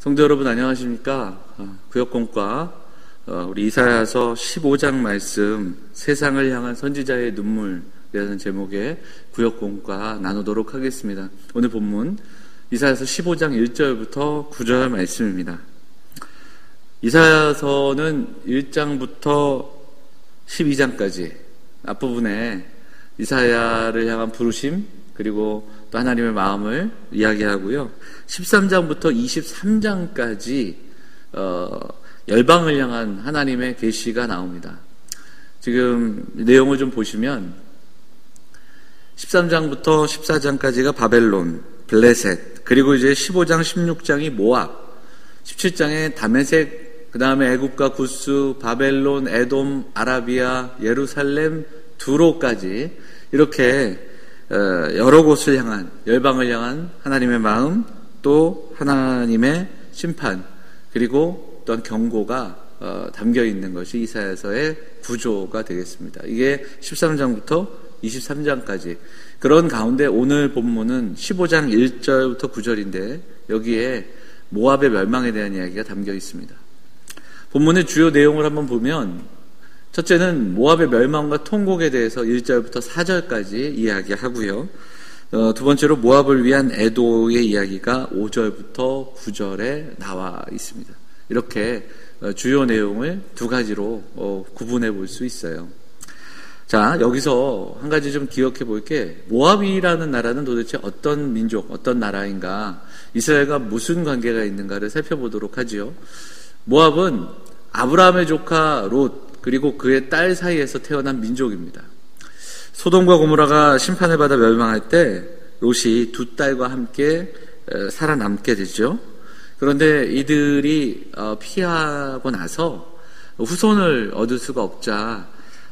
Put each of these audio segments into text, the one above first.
성도 여러분 안녕하십니까? 구역공과 우리 이사야서 15장 말씀 세상을 향한 선지자의 눈물이라는 제목의 구역공과 나누도록 하겠습니다. 오늘 본문 이사야서 15장 1절부터 9절 말씀입니다. 이사야서는 1장부터 12장까지 앞부분에 이사야를 향한 부르심 그리고 또 하나님의 마음을 이야기하고요. 13장부터 23장까지 열방을 향한 하나님의 계시가 나옵니다. 지금 내용을 좀 보시면 13장부터 14장까지가 바벨론, 블레셋, 그리고 이제 15장, 16장이 모압, 17장에 다메섹, 그 다음에 애굽과 구스, 바벨론, 에돔, 아라비아, 예루살렘, 두로까지 이렇게 여러 곳을 향한, 열방을 향한 하나님의 마음, 또 하나님의 심판, 그리고 또한 경고가 담겨 있는 것이 이사야서의 구조가 되겠습니다. 이게 13장부터 23장까지. 그런 가운데 오늘 본문은 15장 1절부터 9절인데 여기에 모압의 멸망에 대한 이야기가 담겨 있습니다. 본문의 주요 내용을 한번 보면 첫째는 모압의 멸망과 통곡에 대해서 1절부터 4절까지 이야기하고요. 두 번째로 모압을 위한 애도의 이야기가 5절부터 9절에 나와 있습니다. 이렇게 주요 내용을 두 가지로 구분해 볼 수 있어요. 자, 여기서 한 가지 좀 기억해 볼 게 모압이라는 나라는 도대체 어떤 민족, 어떤 나라인가, 이스라엘과 무슨 관계가 있는가를 살펴보도록 하지요. 모압은 아브라함의 조카 롯 그리고 그의 딸 사이에서 태어난 민족입니다. 소돔과 고모라가 심판을 받아 멸망할 때 롯이 두 딸과 함께 살아남게 되죠. 그런데 이들이 피하고 나서 후손을 얻을 수가 없자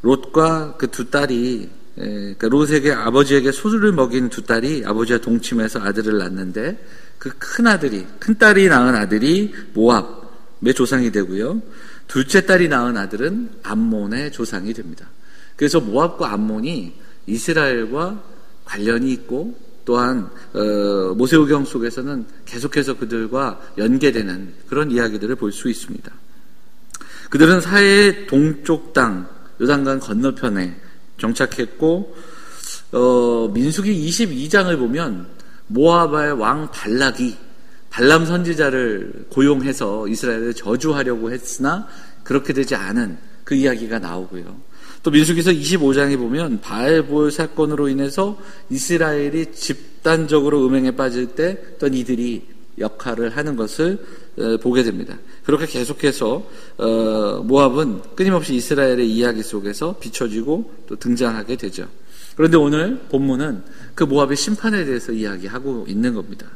롯과 그 두 딸이, 그러니까 롯에게 아버지에게 소주를 먹인 두 딸이 아버지와 동침해서 아들을 낳는데 그 큰 딸이 낳은 아들이 모압의 조상이 되고요. 둘째 딸이 낳은 아들은 암몬의 조상이 됩니다. 그래서 모압과 암몬이 이스라엘과 관련이 있고 또한 모세오경 속에서는 계속해서 그들과 연계되는 그런 이야기들을 볼 수 있습니다. 그들은 사해의 동쪽 땅 요단강 건너편에 정착했고 민수기 22장을 보면 모압의 왕 발락이 발람 선지자를 고용해서 이스라엘을 저주하려고 했으나 그렇게 되지 않은 그 이야기가 나오고요. 또 민수기서 25장에 보면 바알볼 사건으로 인해서 이스라엘이 집단적으로 음행에 빠질 때 어떤 이들이 역할을 하는 것을 보게 됩니다. 그렇게 계속해서 모압은 끊임없이 이스라엘의 이야기 속에서 비춰지고 또 등장하게 되죠. 그런데 오늘 본문은 그 모압의 심판에 대해서 이야기하고 있는 겁니다.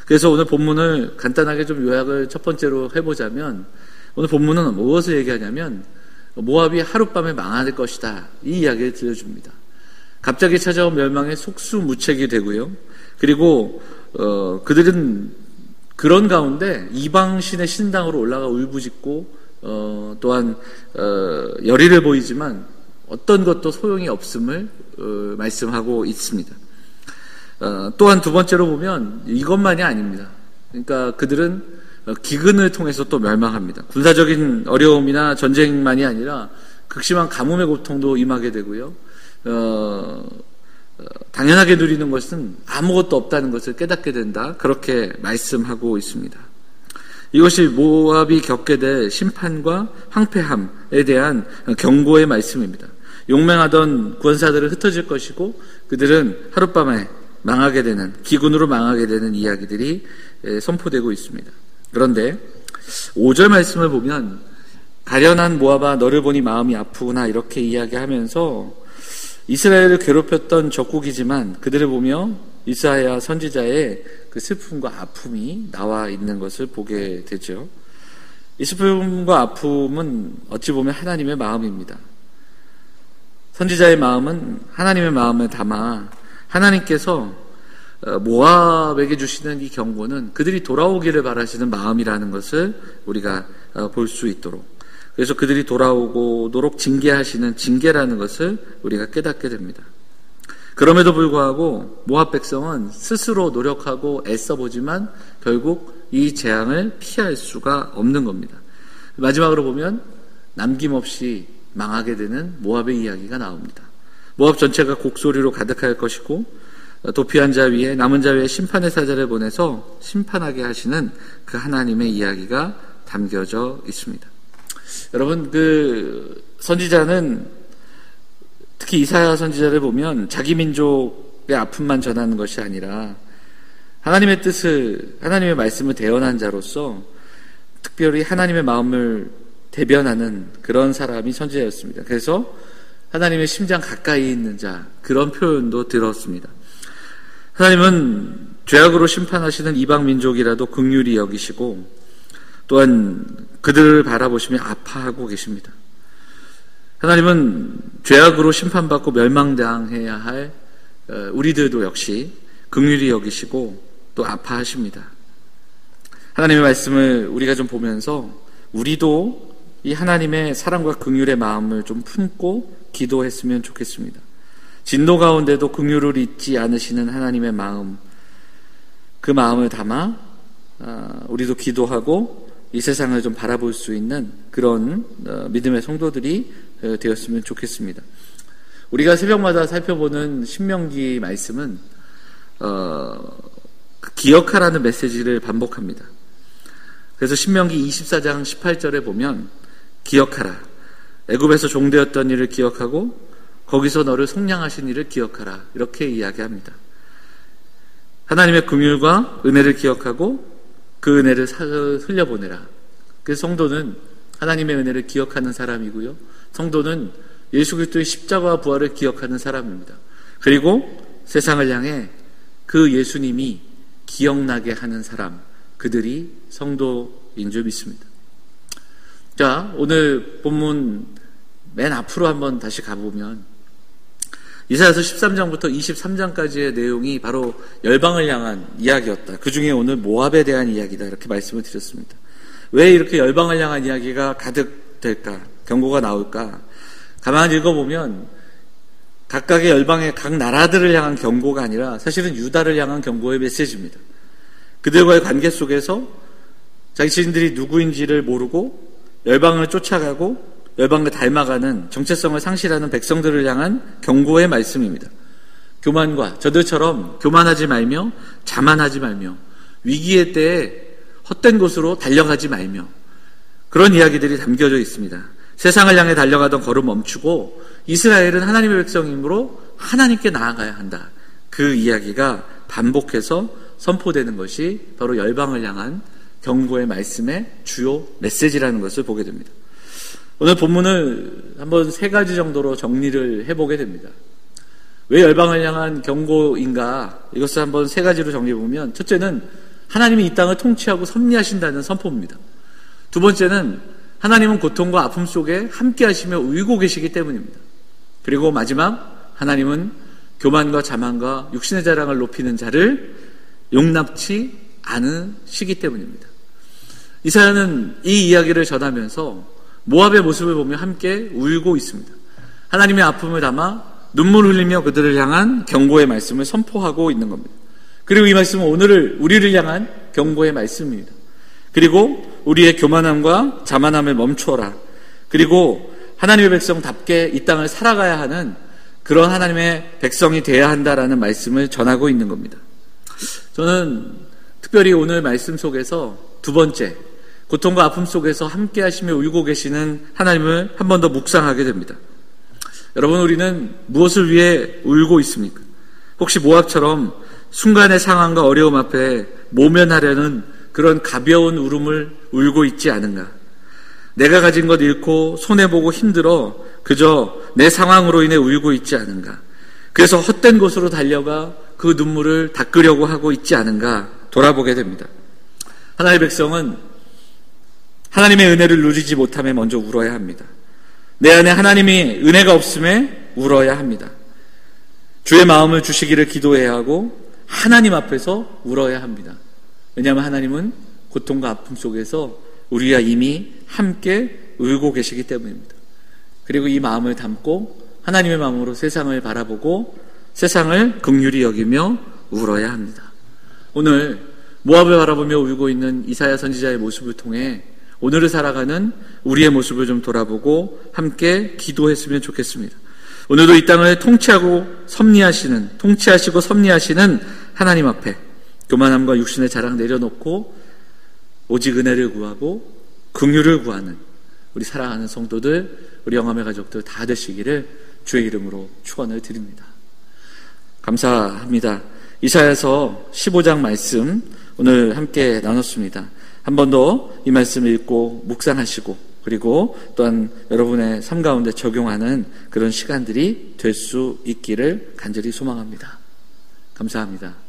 그래서 오늘 본문을 간단하게 좀 요약을 첫 번째로 해보자면 오늘 본문은 무엇을 얘기하냐면 모압이 하룻밤에 망할 것이다 이 이야기를 들려줍니다. 갑자기 찾아온 멸망에 속수무책이 되고요. 그리고 그들은 그런 가운데 이방신의 신당으로 올라가 울부짖고 또한 열의를 보이지만 어떤 것도 소용이 없음을 말씀하고 있습니다. 또한 두 번째로 보면 이것만이 아닙니다. 그러니까 그들은 기근을 통해서 또 멸망합니다. 군사적인 어려움이나 전쟁만이 아니라 극심한 가뭄의 고통도 임하게 되고요. 당연하게 누리는 것은 아무것도 없다는 것을 깨닫게 된다. 그렇게 말씀하고 있습니다. 이것이 모압이 겪게 될 심판과 황폐함에 대한 경고의 말씀입니다. 용맹하던 구원사들은 흩어질 것이고 그들은 하룻밤에 망하게 되는, 기근으로 망하게 되는 이야기들이 선포되고 있습니다. 그런데 5절 말씀을 보면 가련한 모압아 너를 보니 마음이 아프구나 이렇게 이야기하면서 이스라엘을 괴롭혔던 적국이지만 그들을 보며 이사야 선지자의 그 슬픔과 아픔이 나와 있는 것을 보게 되죠. 이 슬픔과 아픔은 어찌 보면 하나님의 마음입니다. 선지자의 마음은 하나님의 마음을 담아 하나님께서 모압에게 주시는 이 경고는 그들이 돌아오기를 바라시는 마음이라는 것을 우리가 볼 수 있도록, 그래서 그들이 돌아오도록 징계하시는 징계라는 것을 우리가 깨닫게 됩니다. 그럼에도 불구하고 모압 백성은 스스로 노력하고 애써보지만 결국 이 재앙을 피할 수가 없는 겁니다. 마지막으로 보면 남김없이 망하게 되는 모압의 이야기가 나옵니다. 모압 전체가 곡소리로 가득할 것이고 도피한 자 위에 남은 자 위에 심판의 사자를 보내서 심판하게 하시는 그 하나님의 이야기가 담겨져 있습니다. 여러분, 그 선지자는 특히 이사야 선지자를 보면 자기 민족의 아픔만 전하는 것이 아니라 하나님의 뜻을, 하나님의 말씀을 대언한 자로서 특별히 하나님의 마음을 대변하는 그런 사람이 선지자였습니다. 그래서 하나님의 심장 가까이 있는 자, 그런 표현도 들었습니다. 하나님은 죄악으로 심판하시는 이방 민족이라도 긍휼히 여기시고 또한 그들을 바라보시며 아파하고 계십니다. 하나님은 죄악으로 심판받고 멸망당해야 할 우리들도 역시 긍휼히 여기시고 또 아파하십니다. 하나님의 말씀을 우리가 좀 보면서 우리도 이 하나님의 사랑과 긍휼의 마음을 좀 품고 기도했으면 좋겠습니다. 진노 가운데도 긍휼을 잊지 않으시는 하나님의 마음, 그 마음을 담아 우리도 기도하고 이 세상을 좀 바라볼 수 있는 그런 믿음의 성도들이 되었으면 좋겠습니다. 우리가 새벽마다 살펴보는 신명기 말씀은 기억하라는 메시지를 반복합니다. 그래서 신명기 24장 18절에 보면 기억하라, 애굽에서 종되었던 일을 기억하고 거기서 너를 속량하신 일을 기억하라, 이렇게 이야기합니다. 하나님의 긍휼과 은혜를 기억하고 그 은혜를 흘려보내라. 그래서 성도는 하나님의 은혜를 기억하는 사람이고요, 성도는 예수 그리스도의 십자가와 부활을 기억하는 사람입니다. 그리고 세상을 향해 그 예수님이 기억나게 하는 사람, 그들이 성도인 줄 믿습니다. 자, 오늘 본문 맨 앞으로 한번 다시 가보면 이사야서 13장부터 23장까지의 내용이 바로 열방을 향한 이야기였다. 그 중에 오늘 모압에 대한 이야기다, 이렇게 말씀을 드렸습니다. 왜 이렇게 열방을 향한 이야기가 가득될까? 경고가 나올까? 가만히 읽어보면 각각의 열방의 각 나라들을 향한 경고가 아니라 사실은 유다를 향한 경고의 메시지입니다. 그들과의 관계 속에서 자신들이 누구인지를 모르고 열방을 쫓아가고 열방을 닮아가는 정체성을 상실하는 백성들을 향한 경고의 말씀입니다. 교만과 저들처럼 교만하지 말며 자만하지 말며 위기의 때에 헛된 곳으로 달려가지 말며, 그런 이야기들이 담겨져 있습니다. 세상을 향해 달려가던 걸음 멈추고 이스라엘은 하나님의 백성이므로 하나님께 나아가야 한다. 그 이야기가 반복해서 선포되는 것이 바로 열방을 향한 경고의 말씀의 주요 메시지라는 것을 보게 됩니다. 오늘 본문을 한번 3가지 정도로 정리를 해보게 됩니다. 왜 열방을 향한 경고인가? 이것을 한번 3가지로 정리해보면, 첫째는 하나님이 이 땅을 통치하고 섭리하신다는 선포입니다. 두 번째는 하나님은 고통과 아픔 속에 함께 하시며 울고 계시기 때문입니다. 그리고 마지막, 하나님은 교만과 자만과 육신의 자랑을 높이는 자를 용납치 않으시기 때문입니다. 이사야는 이 이야기를 전하면서 모압의 모습을 보며 함께 울고 있습니다. 하나님의 아픔을 담아 눈물 흘리며 그들을 향한 경고의 말씀을 선포하고 있는 겁니다. 그리고 이 말씀은 오늘을 우리를 향한 경고의 말씀입니다. 그리고 우리의 교만함과 자만함을 멈추어라. 그리고 하나님의 백성답게 이 땅을 살아가야 하는 그런 하나님의 백성이 되어야 한다라는 말씀을 전하고 있는 겁니다. 저는 특별히 오늘 말씀 속에서 두 번째, 고통과 아픔 속에서 함께 하시며 울고 계시는 하나님을 한 번 더 묵상하게 됩니다. 여러분, 우리는 무엇을 위해 울고 있습니까? 혹시 모압처럼 순간의 상황과 어려움 앞에 모면하려는 그런 가벼운 울음을 울고 있지 않은가? 내가 가진 것 잃고 손해보고 힘들어 그저 내 상황으로 인해 울고 있지 않은가? 그래서 헛된 곳으로 달려가 그 눈물을 닦으려고 하고 있지 않은가 돌아보게 됩니다. 하나님의 백성은 하나님의 은혜를 누리지 못함에 먼저 울어야 합니다. 내 안에 하나님이 은혜가 없음에 울어야 합니다. 주의 마음을 주시기를 기도해야 하고 하나님 앞에서 울어야 합니다. 왜냐하면 하나님은 고통과 아픔 속에서 우리와 이미 함께 울고 계시기 때문입니다. 그리고 이 마음을 담고 하나님의 마음으로 세상을 바라보고 세상을 긍휼히 여기며 울어야 합니다. 오늘 모압을 바라보며 울고 있는 이사야 선지자의 모습을 통해 오늘을 살아가는 우리의 모습을 좀 돌아보고 함께 기도했으면 좋겠습니다. 오늘도 이 땅을 통치하시고 섭리하시는 하나님 앞에 교만함과 육신의 자랑 내려놓고 오직 은혜를 구하고 긍휼을 구하는 우리 사랑하는 성도들, 우리 영암의 가족들 다 되시기를 주의 이름으로 축원을 드립니다. 감사합니다. 이사야서 15장 말씀 오늘 함께 나눴습니다. 한 번 더 이 말씀을 읽고 묵상하시고 그리고 또한 여러분의 삶 가운데 적용하는 그런 시간들이 될 수 있기를 간절히 소망합니다. 감사합니다.